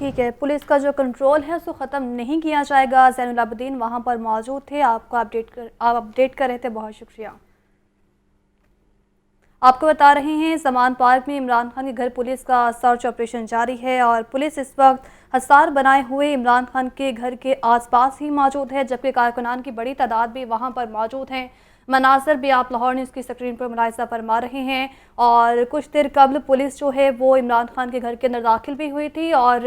ٹھیک ہے، پولیس کا جو کنٹرول ہے اس کو ختم نہیں کیا جائے گا۔ زین العابدین وہاں پر موجود تھے، آپ اپڈیٹ کر رہے تھے، بہت شکریہ۔ آپ کو بتا رہے ہیں سمان پارک میں عمران خان کے گھر پولیس کا سرچ آپریشن جاری ہے اور پولیس اس وقت حصار بنائے ہوئے عمران خان کے گھر کے آس پاس ہی موجود ہے، جبکہ کارکنان کی بڑی تعداد بھی وہاں پر موجود ہیں۔ مناظر بھی آپ لاہور نیوز کی سکرین پر ملاحظہ فرما رہے ہیں اور کچھ دیر قبل پولیس جو ہے وہ عمران خان کے گھر کے اندر داخل بھی ہوئی تھی اور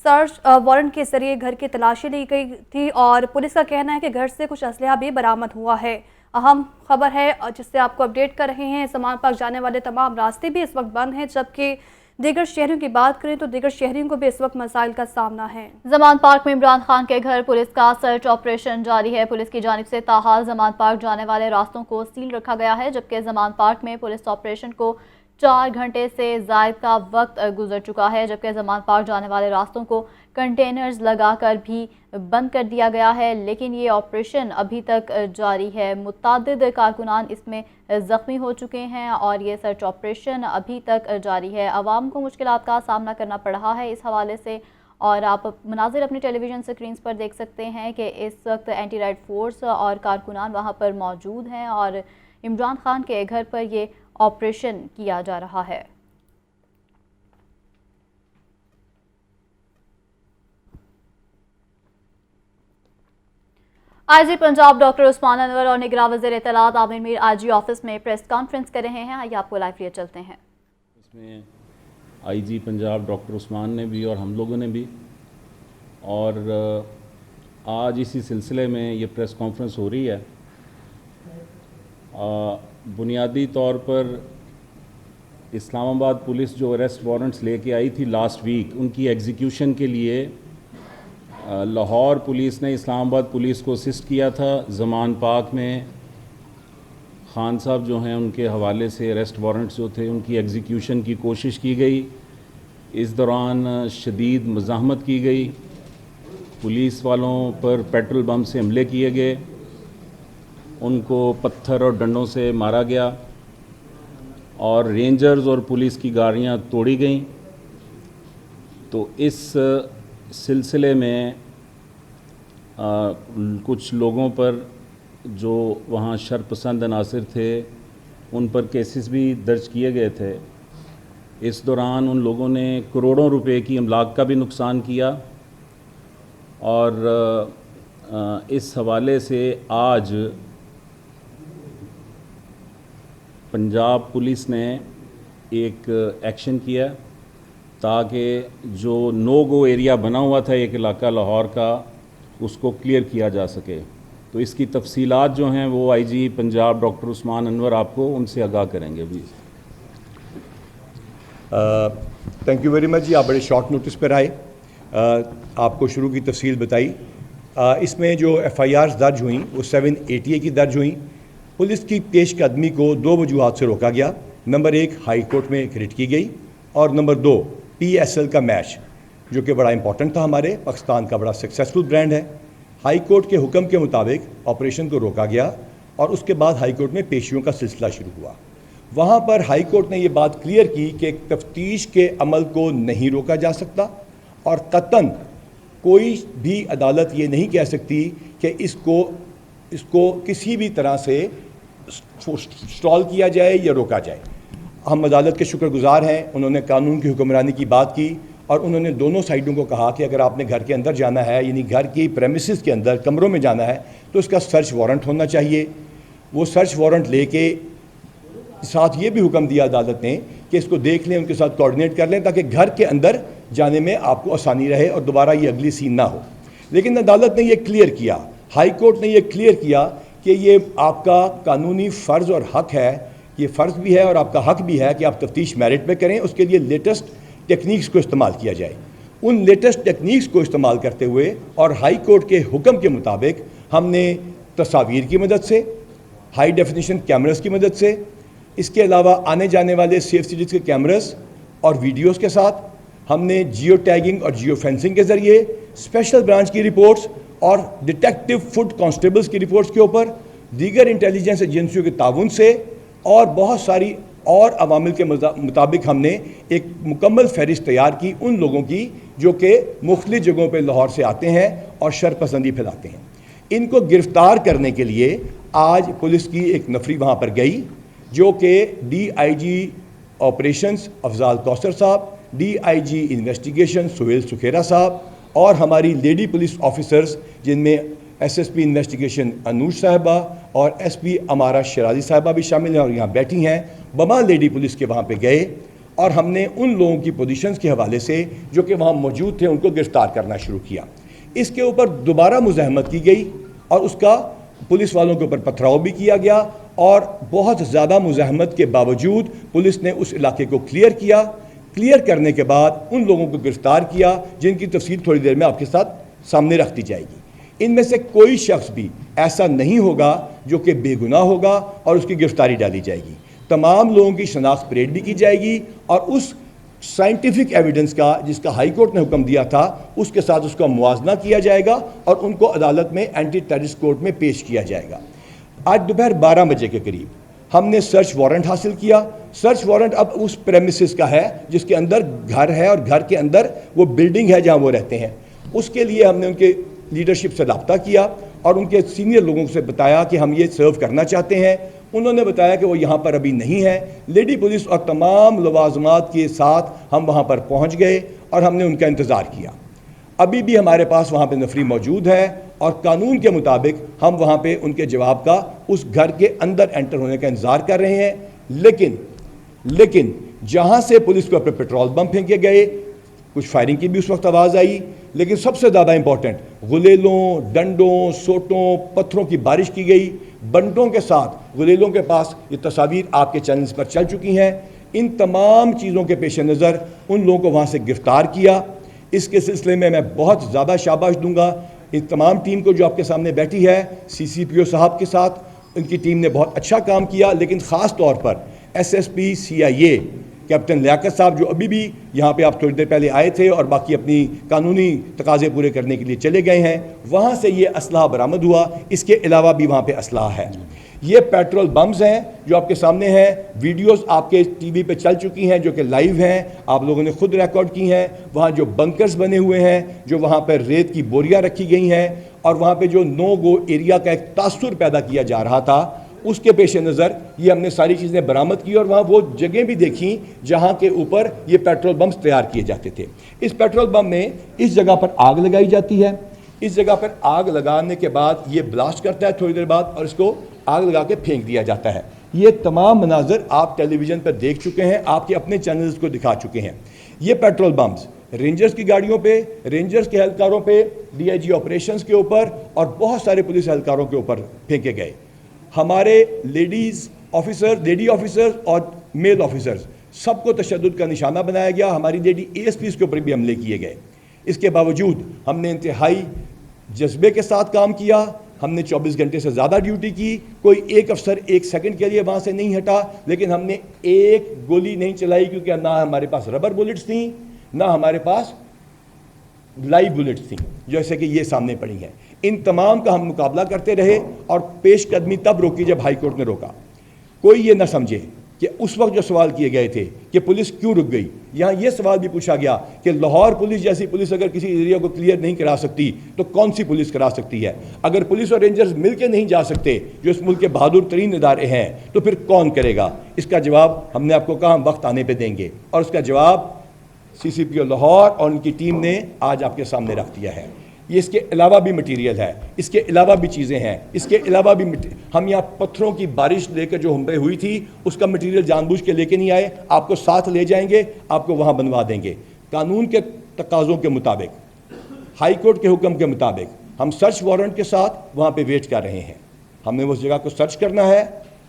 سرچ وارنٹ کے ذریعے گھر کی تلاشی لی گئی تھی اور پولیس کا کہنا ہے کہ گھر سے کچھ اسلحہ بھی برآمد ہوا ہے۔ اہم خبر ہے جس سے آپ کو اپڈیٹ کر رہے ہیں، سمان پارک جانے والے تمام راستے بھی اس وقت بند ہیں، جبکہ دیگر شہریوں کی بات کریں تو دیگر شہریوں کو بھی اس وقت مسائل کا سامنا ہے۔ زمان پارک میں عمران خان کے گھر پولیس کا سرچ آپریشن جاری ہے۔ پولیس کی جانب سے تاحال زمان پارک جانے والے راستوں کو سیل رکھا گیا ہے، جبکہ زمان پارک میں پولیس آپریشن کو 4 گھنٹے سے زائد کا وقت گزر چکا ہے، جبکہ زمان پارک جانے والے راستوں کو کنٹینرز لگا کر بھی بند کر دیا گیا ہے، لیکن یہ آپریشن ابھی تک جاری ہے۔ متعدد کارکنان اس میں زخمی ہو چکے ہیں اور یہ سرچ آپریشن ابھی تک جاری ہے۔ عوام کو مشکلات کا سامنا کرنا پڑ رہا ہے اس حوالے سے، اور آپ مناظر اپنی ٹیلی ویژن سکرینز پر دیکھ سکتے ہیں کہ اس وقت اینٹی رائٹ فورس اور کارکنان وہاں پر موجود ہیں اور عمران خان کے گھر پر یہ آپریشن کیا جا رہا ہے۔ آئی جی پنجاب ڈاکٹر عثمان انور اور نگراں وزیر اطلاعات عامر میر آئی جی آفس میں پریس کانفرنس کر رہے ہیں، آئیے آپ کو لائیو لیے چلتے ہیں۔ اس میں آئی جی پنجاب ڈاکٹر عثمان نے بھی اور ہم لوگوں نے بھی، اور آج اسی سلسلے میں یہ پریس کانفرنس ہو رہی ہے۔ بنیادی طور پر اسلام آباد پولیس جو اریسٹ وارنٹس لے کے آئی تھی لاسٹ ویک، ان کی ایگزیکیوشن کے لیے لاہور پولیس نے اسلام آباد پولیس کو اسسٹ کیا تھا۔ زمان پاک میں خان صاحب جو ہیں ان کے حوالے سے اریسٹ وارنٹس جو تھے ان کی ایگزیکیوشن کی کوشش کی گئی۔ اس دوران شدید مزاحمت کی گئی، پولیس والوں پر پیٹرول بم سے حملے کیے گئے، ان کو پتھر اور ڈنڈوں سے مارا گیا اور رینجرز اور پولیس کی گاڑیاں توڑی گئیں۔ تو اس سلسلے میں کچھ لوگوں پر جو وہاں شرپسند عناصر تھے ان پر کیسز بھی درج کیے گئے تھے۔ اس دوران ان لوگوں نے کروڑوں روپے کی املاک کا بھی نقصان کیا، اور اس حوالے سے آج پنجاب پولیس نے ایک ایکشن کیا تاکہ جو نو گو ایریا بنا ہوا تھا ایک علاقہ لاہور کا، اس کو کلیئر کیا جا سکے۔ تو اس کی تفصیلات جو ہیں وہ آئی جی پنجاب ڈاکٹر عثمان انور آپ کو ان سے آگاہ کریں گے۔ بھی تھینک یو ویری مچ جی، آپ بڑے شارٹ نوٹس پر آئے، آپ کو شروع کی تفصیل بتائی۔ اس میں جو ایف آئی آرز درج ہوئیں وہ 780 کی درج ہوئیں۔ پولیس کی پیش قدمی کو 2 وجوہات سے روکا گیا۔ نمبر 1 ہائی کورٹ میں ریٹ کی گئی، اور نمبر 2 PSL کا میچ جو کہ بڑا امپورٹنٹ تھا، ہمارے پاکستان کا بڑا سکسیسفل برانڈ ہے۔ ہائی کورٹ کے حکم کے مطابق آپریشن کو روکا گیا اور اس کے بعد ہائی کورٹ میں پیشیوں کا سلسلہ شروع ہوا۔ وہاں پر ہائی کورٹ نے یہ بات کلیئر کی کہ تفتیش کے عمل کو نہیں روکا جا سکتا، اور قطعاً کوئی بھی عدالت یہ نہیں کہہ سکتی کہ اس کو کسی بھی طرح سے سٹال کیا جائے یا روکا جائے۔ ہم عدالت کے شکر گزار ہیں، انہوں نے قانون کی حکمرانی کی بات کی اور انہوں نے دونوں سائڈوں کو کہا کہ اگر آپ نے گھر کے اندر جانا ہے، یعنی گھر کی پریمیسز کے اندر کمروں میں جانا ہے، تو اس کا سرچ وارنٹ ہونا چاہیے۔ وہ سرچ وارنٹ لے کے ساتھ یہ بھی حکم دیا عدالت نے کہ اس کو دیکھ لیں، ان کے ساتھ کوآرڈینیٹ کر لیں تاکہ گھر کے اندر جانے میں آپ کو آسانی رہے اور دوبارہ یہ اگلی سین نہ ہو۔ لیکن عدالت نے یہ کلیئر کیا، ہائی کورٹ نے یہ کلیئر کیا کہ یہ آپ کا قانونی فرض اور حق ہے، یہ فرض بھی ہے اور آپ کا حق بھی ہے کہ آپ تفتیش میرٹ پہ کریں، اس کے لیے لیٹسٹ ٹیکنیکس کو استعمال کیا جائے۔ ان لیٹسٹ ٹیکنیکس کو استعمال کرتے ہوئے اور ہائی کورٹ کے حکم کے مطابق ہم نے تصاویر کی مدد سے، ہائی ڈیفینیشن کیمراز کی مدد سے، اس کے علاوہ آنے جانے والے سیف سٹیز کے کیمراز اور ویڈیوز کے ساتھ ہم نے جیو ٹیگنگ اور جیو فینسنگ کے ذریعے اسپیشل برانچ کی رپورٹس اور ڈیٹیکٹیو فوڈ کانسٹیبلز کی رپورٹس کے اوپر دیگر انٹیلیجنس ایجنسیوں کے تعاون سے اور بہت ساری اور عوامل کے مطابق ہم نے ایک مکمل فہرست تیار کی ان لوگوں کی جو کہ مختلف جگہوں پہ لاہور سے آتے ہیں اور شر پسندی پھیلاتے ہیں. ان کو گرفتار کرنے کے لیے آج پولیس کی ایک نفری وہاں پر گئی, جو کہ DIG آپریشنز افضال کوثر صاحب, DIG انویسٹیگیشن سہیل سکھیرا صاحب اور ہماری لیڈی پولیس آفیسرز جن میں SSP انویسٹیگیشن انوش صاحبہ اور SP امارہ شرازی صاحبہ بھی شامل ہیں اور یہاں بیٹھی ہیں. بما لیڈی پولیس کے وہاں پہ گئے اور ہم نے ان لوگوں کی پوزیشنز کے حوالے سے جو کہ وہاں موجود تھے ان کو گرفتار کرنا شروع کیا. اس کے اوپر دوبارہ مزاحمت کی گئی اور اس کا پولیس والوں کے اوپر پتھراؤ بھی کیا گیا اور بہت زیادہ مزاحمت کے باوجود پولیس نے اس علاقے کو کلیئر کیا. کلیئر کرنے کے بعد ان لوگوں کو گرفتار کیا جن کی تفصیل تھوڑی دیر میں آپ کے ساتھ سامنے رکھ دی جائے گی. ان میں سے کوئی شخص بھی ایسا نہیں ہوگا جو کہ بے گناہ ہوگا اور اس کی گرفتاری ڈالی جائے گی. تمام لوگوں کی شناخت پریڈ بھی کی جائے گی اور اس سائنٹیفک ایویڈنس کا جس کا ہائی کورٹ نے حکم دیا تھا اس کے ساتھ اس کا موازنہ کیا جائے گا اور ان کو عدالت میں اینٹی ٹیررسٹ کورٹ میں پیش کیا جائے گا. آج دوپہر 12 بجے کے قریب ہم نے سرچ وارنٹ حاصل کیا. سرچ وارنٹ اب اس پریمیسز کا ہے جس کے اندر گھر ہے اور گھر کے اندر وہ بلڈنگ ہے جہاں وہ رہتے ہیں. اس کے لیے ہم نے ان کے لیڈرشپ سے رابطہ کیا اور ان کے سینئر لوگوں سے بتایا کہ ہم یہ سرو کرنا چاہتے ہیں. انہوں نے بتایا کہ وہ یہاں پر ابھی نہیں ہے. لیڈی پولیس اور تمام لوازمات کے ساتھ ہم وہاں پر پہنچ گئے اور ہم نے ان کا انتظار کیا. ابھی بھی ہمارے پاس وہاں پہ نفری موجود ہے اور قانون کے مطابق ہم وہاں پہ ان کے جواب کا اس گھر کے اندر انٹر ہونے کا انتظار کر رہے ہیں. لیکن جہاں سے پولیس کو اپنے پیٹرول بم پھینکے گئے, کچھ فائرنگ کی بھی اس وقت آواز آئی, لیکن سب سے زیادہ امپورٹنٹ غلیلوں, ڈنڈوں, سوٹوں, پتھروں کی بارش کی گئی. بنٹوں کے ساتھ غلیلوں کے پاس یہ تصاویر آپ کے چینلز پر چل چکی ہیں. ان تمام چیزوں کے پیش نظر ان لوگوں کو وہاں سے گرفتار کیا. اس کے سلسلے میں بہت زیادہ شاباش دوں گا ان تمام ٹیم کو جو آپ کے سامنے بیٹھی ہے, CCPO صاحب کے ساتھ ان کی ٹیم نے بہت اچھا کام کیا. لیکن خاص طور پر SSP CIA کیپٹن لیاقت صاحب جو ابھی بھی یہاں پہ آپ تھوڑی دیر پہلے آئے تھے اور باقی اپنی قانونی تقاضے پورے کرنے کے لیے چلے گئے ہیں, وہاں سے یہ اسلحہ برآمد ہوا. اس کے علاوہ بھی وہاں پہ اسلحہ ہے. یہ پیٹرول بمز ہیں جو آپ کے سامنے ہیں. ویڈیوز آپ کے ٹی وی پہ چل چکی ہیں جو کہ لائیو ہیں, آپ لوگوں نے خود ریکارڈ کی ہیں. وہاں جو بنکرز بنے ہوئے ہیں, جو وہاں پہ ریت کی بوریاں رکھی گئی ہیں اور وہاں پہ جو نو گو ایریا کا ایک تاثر پیدا کیا جا رہا تھا, اس کے پیش نظر یہ ہم نے ساری چیزیں برآمد کی اور وہاں وہ جگہیں بھی دیکھیں جہاں کے اوپر یہ پیٹرول بمز تیار کیے جاتے تھے. اس پیٹرول بم میں اس جگہ پر آگ لگائی جاتی ہے. اس جگہ پر آگ لگانے کے بعد یہ بلاسٹ کرتا ہے تھوڑی دیر بعد اور اس کو آگ لگا کے پھینک دیا جاتا ہے. یہ تمام مناظر آپ ٹیلی ویژن پر دیکھ چکے ہیں, آپ کے اپنے چینلز کو دکھا چکے ہیں. یہ پیٹرول بمز رینجرز کی گاڑیوں پہ, رینجرز کے اہلکاروں پہ, DIG آپریشنز کے اوپر اور بہت سارے پولیس اہلکاروں کے اوپر پھینکے گئے. ہمارے لیڈی آفیسرز اور میل آفیسرز سب کو تشدد کا نشانہ بنایا گیا. ہماری لیڈی ASPs کے اوپر بھی حملے کیے گئے. اس کے باوجود ہم نے انتہائی جذبے کے ساتھ کام کیا. ہم نے 24 گھنٹے سے زیادہ ڈیوٹی کی. کوئی ایک افسر ایک سیکنڈ کے لیے وہاں سے نہیں ہٹا, لیکن ہم نے ایک گولی نہیں چلائی کیونکہ نہ ہمارے پاس ربر بلٹس تھیں نہ ہمارے پاس لائیو بلٹس تھیں جیسے کہ یہ سامنے پڑی ہیں. ان تمام کا ہم مقابلہ کرتے رہے اور پیش قدمی تب روکی جب ہائی کورٹ نے روکا. کوئی یہ نہ سمجھے کہ اس وقت جو سوال کیے گئے تھے کہ پولیس کیوں رک گئی, یہاں یہ سوال بھی پوچھا گیا کہ لاہور پولیس جیسی پولیس اگر کسی ایریا کو کلیئر نہیں کرا سکتی تو کون سی پولیس کرا سکتی ہے؟ اگر پولیس اور رینجرز مل کے نہیں جا سکتے جو اس ملک کے بہادر ترین ادارے ہیں تو پھر کون کرے گا؟ اس کا جواب ہم نے آپ کو کہا ہم وقت آنے پہ دیں گے اور اس کا جواب CCPO لاہور اور ان کی ٹیم نے آج آپ کے سامنے رکھ دیا ہے. یہ اس کے علاوہ بھی مٹیریل ہے, اس کے علاوہ بھی چیزیں ہیں, اس کے علاوہ بھی ہم یہاں پتھروں کی بارش لے کر جو حملے ہوئی تھی اس کا مٹیریل جان بوجھ کے لے کے نہیں آئے, آپ کو ساتھ لے جائیں گے, آپ کو وہاں بنوا دیں گے. قانون کے تقاضوں کے مطابق, ہائی کورٹ کے حکم کے مطابق ہم سرچ وارنٹ کے ساتھ وہاں پہ ویٹ کر رہے ہیں. ہم نے اس جگہ کو سرچ کرنا ہے,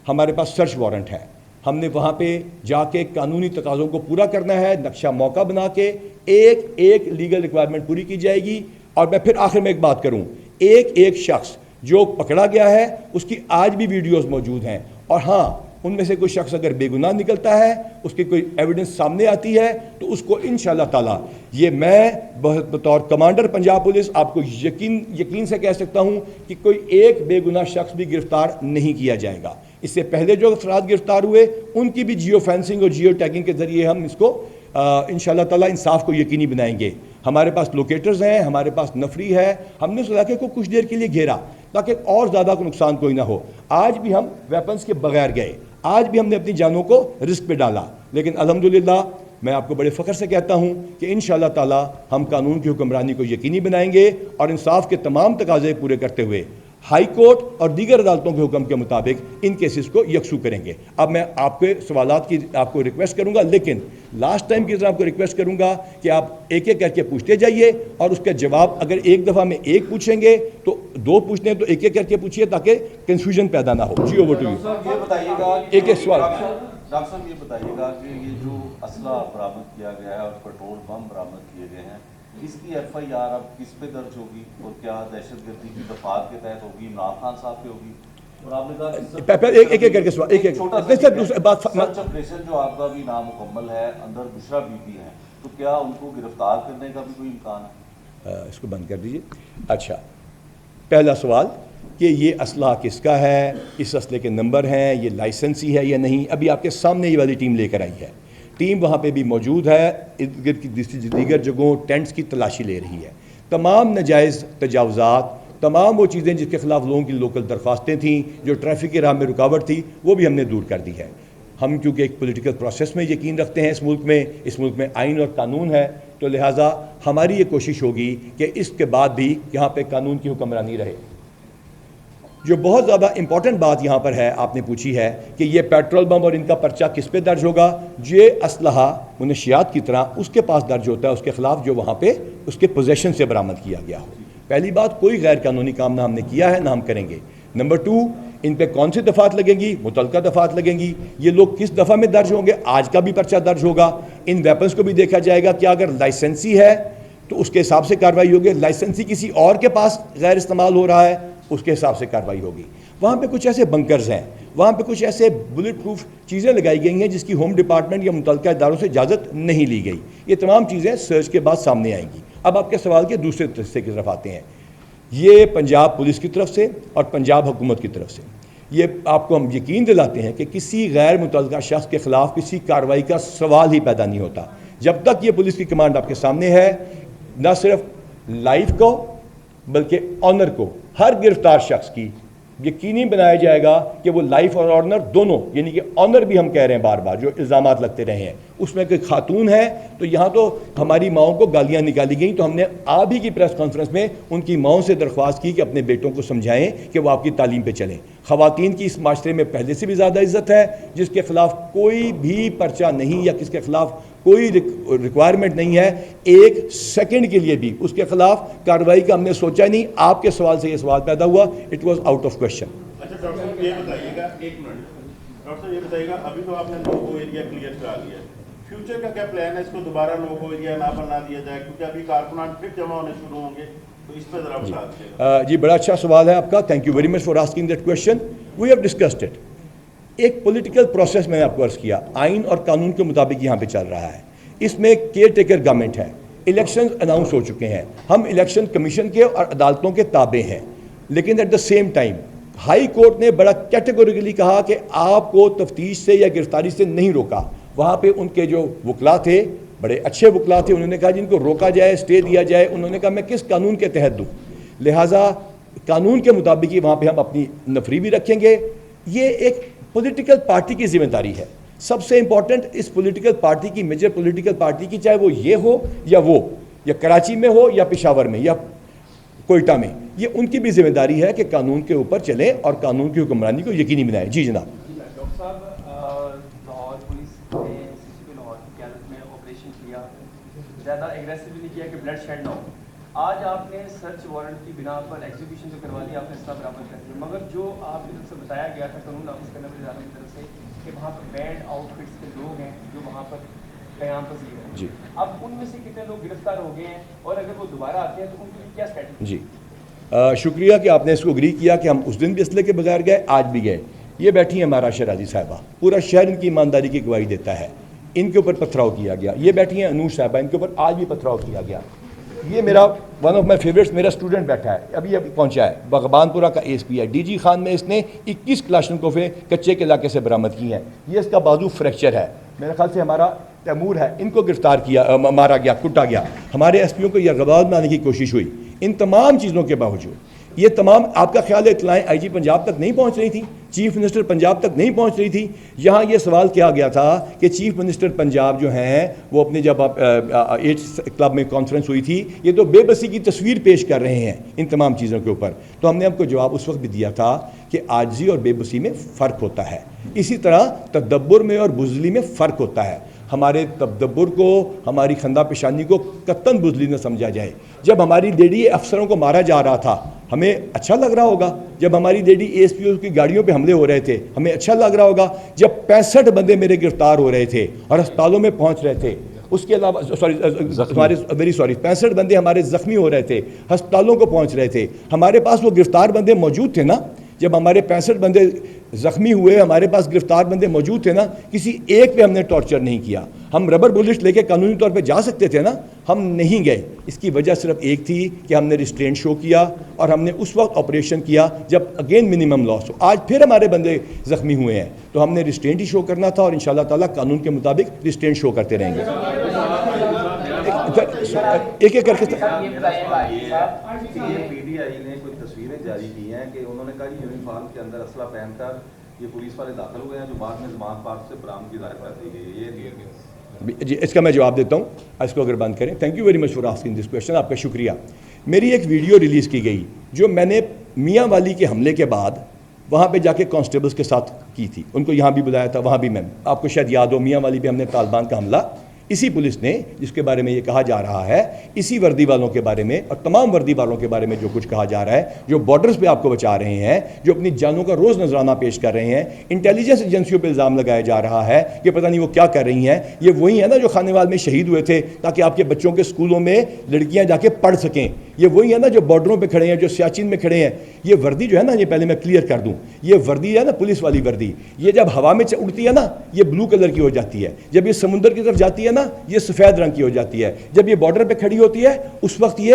ہمارے پاس سرچ وارنٹ ہے. ہم نے وہاں پہ جا کے قانونی تقاضوں کو پورا کرنا ہے. نقشہ موقع بنا کے ایک لیگل ریکوائرمنٹ پوری کی جائے گی. اور میں پھر آخر میں ایک بات کروں, ایک شخص جو پکڑا گیا ہے اس کی آج بھی ویڈیوز موجود ہیں, اور ہاں ان میں سے کوئی شخص اگر بے گناہ نکلتا ہے, اس کی کوئی ایویڈنس سامنے آتی ہے تو اس کو انشاءاللہ تعالی یہ میں بطور کمانڈر پنجاب پولیس آپ کو یقین سے کہہ سکتا ہوں کہ کوئی ایک بے گناہ شخص بھی گرفتار نہیں کیا جائے گا. اس سے پہلے جو افراد گرفتار ہوئے ان کی بھی جیو فینسنگ اور جیو ٹیگنگ کے ذریعے ہم اس کو انشاءاللہ تعالی انصاف کو یقینی بنائیں گے. ہمارے پاس لوکیٹرز ہیں, ہمارے پاس نفری ہے. ہم نے اس علاقے کو کچھ دیر کے لیے گھیرا تاکہ اور زیادہ کو نقصان کوئی نہ ہو. آج بھی ہم ویپنز کے بغیر گئے, آج بھی ہم نے اپنی جانوں کو رسک پہ ڈالا, لیکن الحمدللہ میں آپ کو بڑے فخر سے کہتا ہوں کہ انشاءاللہ تعالی ہم قانون کی حکمرانی کو یقینی بنائیں گے اور انصاف کے تمام تقاضے پورے کرتے ہوئے ہائی کورٹ اور دیگر عدالتوں کے حکم کے مطابق ان کیسز کو یکسو کریں گے. اب میں آپ کے سوالات کی آپ کو ریکویسٹ کروں گا, لیکن لاسٹ ٹائم کی طرح آپ کو ریکویسٹ کروں گا کہ آپ ایک ایک کر کے پوچھتے جائیے اور اس کا جواب اگر ایک دفعہ میں ایک پوچھیں گے تو دو پوچھتے ہیں تو ایک ایک کر کے پوچھیے تاکہ کنفیوژن پیدا نہ ہو. G over to you. یہ بتائیے گا ایک ایک سوال. ڈاکٹر صاحب یہ بتائیے گا کہ یہ جو اسلحہ برآمد کیا گیا ہے اور پیٹرول بم برآمد کیے گئے ہیں, اس کی ایف آئی آر اب کس پہ درج ہوگی اور کیا دہشت گردی کی دفعات کے تحت ہوگی, عمران خان صاحب پہ ہوگی؟ اور آپ نے کہا ایک ایک کر کے سوال, ایک ایک سرچ آپریشن جو آپ کا بھی نامکمل ہے, اندر بشرا بی بی ہے, تو کیا ان کو گرفتار کرنے کا بھی کوئی امکان ہے؟ اس کو بند کر دیجیے. اچھا, پہلا سوال کہ یہ اسلحہ کس کا ہے, اس اسلحے کے نمبر ہیں, یہ لائسنسی ہے یا نہیں. ابھی آپ کے سامنے یہ والی ٹیم لے کر آئی ہے, ٹیم وہاں پہ بھی موجود ہے, ارد گرد کی دیگر جگہوں ٹینٹس کی تلاشی لے رہی ہے. تمام ناجائز تجاوزات, تمام وہ چیزیں جس کے خلاف لوگوں کی لوکل درخواستیں تھیں, جو ٹریفک کی راہ میں رکاوٹ تھی, وہ بھی ہم نے دور کر دی ہے. ہم کیونکہ ایک پولیٹیکل پروسیس میں یقین رکھتے ہیں, اس ملک میں آئین اور قانون ہے, تو لہٰذا ہماری یہ کوشش ہوگی کہ اس کے بعد بھی یہاں پہ قانون کی حکمرانی رہے. جو بہت زیادہ امپورٹنٹ بات یہاں پر ہے, آپ نے پوچھی ہے کہ یہ پیٹرول بم اور ان کا پرچہ کس پہ درج ہوگا. یہ اسلحہ منشیات کی طرح اس کے پاس درج ہوتا ہے, اس کے خلاف جو وہاں پہ اس کے پوزیشن سے برآمد کیا گیا ہو. پہلی بات, کوئی غیر قانونی کام نہ ہم نے کیا ہے نہ ہم کریں گے. نمبر 2, ان پہ کون سی دفعات لگیں گی, متعلقہ دفعات لگیں گی, یہ لوگ کس دفعہ میں درج ہوں گے, آج کا بھی پرچہ درج ہوگا. ان ویپنز کو بھی دیکھا جائے گا کہ اگر لائسنسی ہے تو اس کے حساب سے کارروائی ہوگی, لائسنسی کسی اور کے پاس غیر استعمال ہو رہا ہے اس کے حساب سے کارروائی ہوگی. وہاں پہ کچھ ایسے بنکرز ہیں, وہاں پہ کچھ ایسے بلٹ پروف چیزیں لگائی گئی ہیں جس کی ہوم ڈپارٹمنٹ یا متعلقہ اداروں سے اجازت نہیں لی گئی. یہ تمام چیزیں سرچ کے بعد سامنے آئیں گی. اب آپ کے سوال کے دوسرے حصے کی طرف آتے ہیں. یہ پنجاب پولیس کی طرف سے اور پنجاب حکومت کی طرف سے یہ آپ کو ہم یقین دلاتے ہیں کہ کسی غیر متعلقہ شخص کے خلاف کسی کارروائی کا سوال ہی پیدا نہیں ہوتا. جب تک یہ پولیس کی کمانڈ آپ کے سامنے ہے, نہ صرف لائف کو بلکہ آنر کو ہر گرفتار شخص کی یقینی بنایا جائے گا کہ وہ لائف اور آنر دونوں, یعنی کہ آنر بھی ہم کہہ رہے ہیں بار بار, جو الزامات لگتے رہے ہیں اس میں کوئی خاتون ہے تو یہاں تو ہماری ماؤں کو گالیاں نکالی گئیں, تو ہم نے آپ ہی کی پریس کانفرنس میں ان کی ماؤں سے درخواست کی کہ اپنے بیٹوں کو سمجھائیں کہ وہ آپ کی تعلیم پہ چلیں. خواتین کی اس معاشرے میں پہلے سے بھی زیادہ عزت ہے, جس کے خلاف کوئی بھی پرچہ نہیں یا کس کے خلاف کوئی ریکوائرمنٹ نہیں ہے, ایک سیکنڈ کے لیے بھی اس کے خلاف کارروائی کا ہم نے سوچا نہیں. آپ کے سوال سے یہ سوال پیدا ہوا, it was out of question. اچھا ڈاکٹر صاحب یہ بتائیے گا, ایک منٹ ڈاکٹر صاحب یہ بتائیے گا, ابھی تو آپ نے لوگو ایریا کلیئر کرا لیا ہے, فیوچر کا کیا پلان ہے, اس کو دوبارہ لوگو ایریا نہ بنا دیا جائے, کیونکہ ابھی کارکنان پھر جمع ہونے شروع ہوں گے, تو اس پہ ذرا بتا دیجیے. جی بڑا اچھا سوال ہے آپ کا, thank you very much for asking that question. We have discussed it. ایک پولیٹیکل پروسیس میں نے آپ کو عرض کیا, آئین اور قانون کے مطابق یہاں پہ چل رہا ہے. اس میں کیئر ٹیکر گورنمنٹ ہے, الیکشن اناؤنس ہو چکے ہیں, ہم الیکشن کمیشن کے اور عدالتوں کے تابع ہیں, لیکن at the same time high court نے بڑا کیٹیگوریکلی کہا کہ آپ کو تفتیش سے یا گرفتاری سے نہیں روکا. وہاں پہ ان کے جو وکلا تھے, بڑے اچھے وکلا تھے, انہوں نے کہا جن کو روکا جائے, اسٹے دیا جائے, انہوں نے کہا میں کس قانون کے تحت دوں. لہٰذا قانون کے مطابق ہی وہاں پہ ہم اپنی نفری بھی رکھیں گے. یہ ایک پولیٹیکل پارٹی کی ذمہ داری ہے. سب سے امپورٹنٹ اس پولیٹیکل پارٹی کی, میجر پولیٹیکل پارٹی کی, چاہے وہ یہ ہو یا وہ, یا کراچی میں ہو یا پشاور میں یا کوئٹہ میں, یہ ان کی بھی ذمہ داری ہے کہ قانون کے اوپر چلیں اور قانون کی حکمرانی کو یقینی بنائیں. جی جناب. ڈاکٹر صاحب, لاہور پولیس نے سی پی لاہور کی قیادت میں آپریشن کیا, زیادہ ایگریسولی کیا کہ بلڈ شیڈ نہ ہو. آج آپ نے سرچ وارنٹ کی بنا پر ایگزیکیوشن جو کروا لی, آپ نے اسلحہ برآمد کر دیا, مگر جو آپ کی طرف سے بتایا گیا تھا قانون نافذ کرنے والے اداروں کی طرف سے کہ وہاں پر بینڈ آؤٹ فٹس کے لوگ ہیں جو وہاں پر قیام پذیر ہیں. جی. اب ان میں سے کتنے لوگ گرفتار ہو گئے ہیں, اور اگر وہ دوبارہ آتے ہیں تو ان کی کیا اسٹریٹجی؟ جی شکریہ کہ آپ نے اس کو اگری کیا کہ ہم اس دن بھی اسلحے کے بغیر گئے, آج بھی گئے. یہ بیٹھی ہیں ہمارا شہرازی صاحبہ, پورا شہر ان کی ایمانداری کی گواہی دیتا ہے. ان کے اوپر پتھراؤ کیا گیا. یہ بیٹھی ہیں انوش صاحبہ, ان کے اوپر آج بھی پتھراؤ کیا گیا. یہ میرا ون آف مائی فیوریٹس, میرا اسٹوڈنٹ بیٹھا ہے, ابھی پہنچا ہے, بغبان پورہ کا ایس پی ہے. ڈی جی خان میں اس نے 21 کلاشنکوفیں کچے کے علاقے سے برآمد کی ہیں. یہ اس کا بازو فریکچر ہے, میرے خیال سے ہمارا تیمور ہے، ان کو گرفتار کیا، مارا گیا، کٹا گیا، ہمارے ایس پیوں کو یرغمال میں آنے کی کوشش ہوئی. ان تمام چیزوں کے باوجود یہ تمام آپ کا خیال ہے اطلاعیں آئی جی پنجاب تک نہیں پہنچ رہی تھی، چیف منسٹر پنجاب تک نہیں پہنچ رہی تھی. یہاں یہ سوال کیا گیا تھا کہ چیف منسٹر پنجاب جو ہیں وہ اپنے جب 8 کلب میں کانفرنس ہوئی تھی، یہ تو بے بسی کی تصویر پیش کر رہے ہیں ان تمام چیزوں کے اوپر. تو ہم نے آپ کو جواب اس وقت بھی دیا تھا کہ عاجزی اور بے بسی میں فرق ہوتا ہے، اسی طرح تدبر میں اور بزدلی میں فرق ہوتا ہے. ہمارے تدبر کو، ہماری خندہ پیشانی کو قطعاً بزدلی نہ سمجھا جائے. جب ہماری لیڈی افسروں کو مارا جا رہا تھا ہمیں اچھا لگ رہا ہوگا، جب ہماری لیڈی اے ایس پی او کی گاڑیوں پہ حملے ہو رہے تھے ہمیں اچھا لگ رہا ہوگا، جب 65 بندے میرے گرفتار ہو رہے تھے اور ہسپتالوں میں پہنچ رہے تھے، اس کے علاوہ ویری سوری 65 بندے ہمارے زخمی ہو رہے تھے، ہسپتالوں کو پہنچ رہے تھے، ہمارے پاس وہ گرفتار بندے موجود تھے نا. جب ہمارے 65 بندے زخمی ہوئے، ہمارے پاس گرفتار بندے موجود تھے نا، کسی ایک پہ ہم نے ٹارچر نہیں کیا. ہم ربر بلٹ لے کے قانونی طور پہ جا سکتے تھے نا، ہم نہیں گئے. اس کی وجہ صرف ایک تھی کہ ہم نے ریسٹرینٹ شو کیا اور ہم نے اس وقت آپریشن کیا جب اگین منیمم لاس ہو. آج پھر ہمارے بندے زخمی ہوئے ہیں تو ہم نے ریسٹرینٹ ہی شو کرنا تھا اور انشاءاللہ تعالیٰ قانون کے مطابق ریسٹرینٹ شو کرتے رہیں گے. ایک ایک کر کے پی ڈی آئی نے کچھ تصویریں جاری کی ہیں کہ انہوں نے کہا کہ یونیفارم کے اندر اسلحہ پہن کر یہ پولیس والے داخل ہوئے ہیں جو بعد میں زمان پارک سے برآمدگی ظاہر کر دی گئی ہے. جی اس کا میں جواب دیتا ہوں، اس کو اگر بند کریں. Thank you very much for asking this question, آپ کا شکریہ. میری ایک ویڈیو ریلیز کی گئی جو میں نے میاں والی کے حملے کے بعد وہاں پہ جا کے کانسٹیبلز کے ساتھ کی تھی. ان کو یہاں بھی بلایا تھا، وہاں بھی میں، آپ کو شاید یاد ہو میاں والی پہ ہم نے طالبان کا حملہ، اسی پولیس نے جس کے بارے میں یہ کہا جا رہا ہے، اسی وردی والوں کے بارے میں اور تمام وردی والوں کے بارے میں جو کچھ کہا جا رہا ہے، جو بارڈرز پہ آپ کو بچا رہے ہیں، جو اپنی جانوں کا روز نذرانہ پیش کر رہے ہیں، انٹیلیجنس ایجنسیوں پہ الزام لگایا جا رہا ہے کہ پتہ نہیں وہ کیا کر رہی ہیں. یہ وہی ہے نا جو خانے وال میں شہید ہوئے تھے تاکہ آپ کے بچوں کے اسکولوں میں لڑکیاں جا کے پڑھ سکیں. یہ وہی ہے نا جو بارڈروں پہ کھڑے ہیں، جو سیاچن میں کھڑے ہیں. یہ وردی جو ہے نا، یہ پہلے میں کلیئر کر دوں، یہ وردی ہے نا پولیس والی وردی، یہ جب ہوا میں اڑتی ہے نا یہ بلو کلر کی ہو جاتی ہے، جب یہ سمندر کی طرف جاتی ہے نا یہ سفید رنگ کی ہو جاتی ہے، جب یہ بارڈر پہ کھڑی ہوتی ہے اس وقت یہ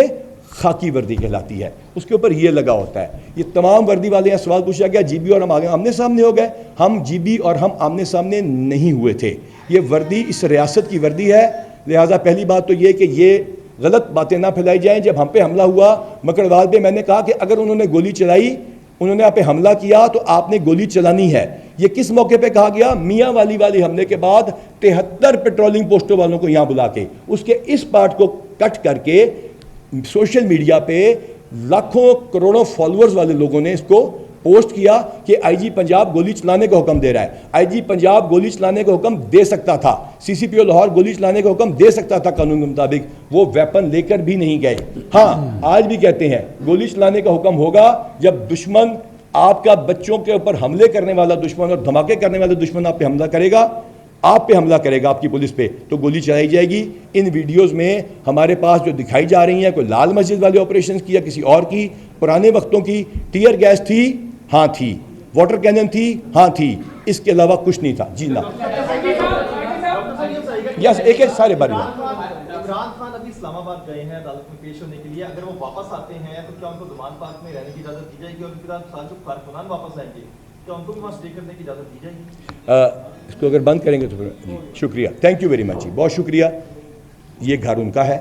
خاکی وردی کہلاتی ہے، اس کے اوپر یہ لگا ہوتا ہے. یہ تمام وردی والے ہیں. سوال پوچھا گیا جی بی اور ہم آگے آمنے سامنے ہو گئے، ہم جی بی اور ہم آمنے سامنے نہیں ہوئے تھے. یہ وردی اس ریاست کی وردی ہے، لہٰذا پہلی بات تو یہ کہ یہ غلط باتیں نہ پھیلائی جائیں. جب ہم پہ حملہ ہوا مکڑوال پہ، میں نے کہا کہ اگر انہوں نے گولی چلائی، انہوں نے آپ پہ حملہ کیا تو آپ نے گولی چلانی ہے. یہ کس موقع پہ کہا گیا؟ میاں والی حملے کے بعد 73 پیٹرولنگ پوسٹوں والوں کو یہاں بلا کے، اس کے اس پارٹ کو کٹ کر کے سوشل میڈیا پہ لاکھوں کروڑوں فالوورز والے لوگوں نے اس کو پوسٹ کیا کہ آئی جی پنجاب گولی چلانے کا حکم دے رہا ہے. آئی جی پنجاب گولی چلانے کا حکم دے سکتا تھا، سی سی پی او لاہور گولی چلانے کا حکم دے سکتا تھا قانون کے مطابق، وہ ویپن لے کر بھی نہیں گئے. ہاں آج بھی کہتے ہیں گولی چلانے کا حکم ہوگا جب دشمن آپ کا بچوں کے اوپر حملے کرنے والا دشمن اور دھماکے کرنے والا دشمن آپ پہ حملہ کرے گا، آپ پہ حملہ کرے گا، آپ کی پولیس پہ، تو گولی چلائی جائے گی. ان ویڈیوز میں ہمارے پاس جو دکھائی جا رہی ہیں، کوئی لال مسجد والے آپریشن کی یا کسی اور کی، پرانے وقتوں کی، ٹیئر گیس تھی، ہاں تھی، واٹر کینن تھی، ہاں تھی، اس کے علاوہ کچھ نہیں تھا. جی نا یس ایک ایک سارے بارے میں. عمران خان ابھی اسلام آباد گئے ہیں عدالت میں پیش ہونے کے لیے، اگر وہ واپس آتے ہیں تو کیا ان کو زمان پارک میں رہنے کی اجازت دی جائے گی؟ اور ان کے ساتھ جو کارکنان واپس آئیں گے کیا ان کو بھی وہاں اسٹے کرنے کی اجازت دی جائے گی؟ اس کو اگر بند کریں گے تو پھر شکریہ. تھینک یو ویری مچ، بہت شکریہ. یہ گھر ان کا ہے.